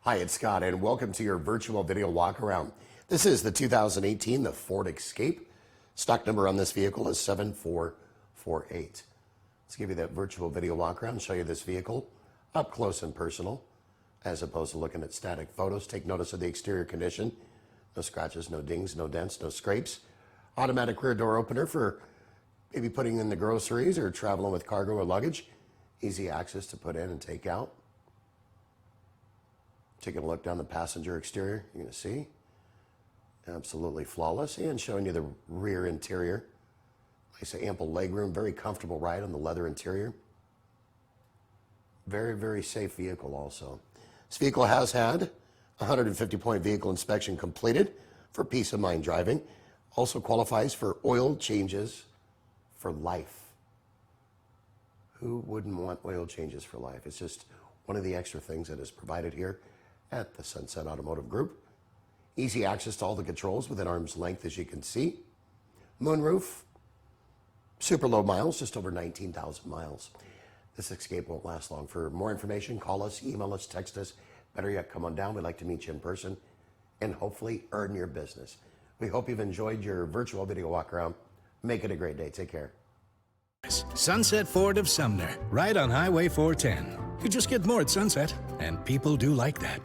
Hi, it's Scott, and welcome to your virtual video walk around. This is the 2018 Ford Escape. Stock number on this vehicle is 7448. Let's give you that virtual video walk around and show you this vehicle up close and personal, as opposed to looking at static photos. Take notice of the exterior condition. No scratches, no dings, no dents, no scrapes. Automatic rear door opener for maybe putting in the groceries or traveling with cargo or luggage. Easy access to put in and take out. Taking a look down the passenger exterior, you're going to see absolutely flawless, and showing you the rear interior. Nice ample legroom, very comfortable ride on the leather interior. Very, very safe vehicle also. This vehicle has had a 150-point vehicle inspection completed for peace of mind driving. Also qualifies for oil changes for life. Who wouldn't want oil changes for life? It's just one of the extra things that is provided here at the Sunset Automotive Group. Easy access to all the controls within arm's length, as you can see. Moonroof, super low miles, just over 19,000 miles. This Escape won't last long. For more information, call us, email us, text us. Better yet, come on down. We'd like to meet you in person and hopefully earn your business. We hope you've enjoyed your virtual video walk around. Make it a great day. Take care. Sunset Ford of Sumner, right on Highway 410. You just get more at Sunset, and people do like that.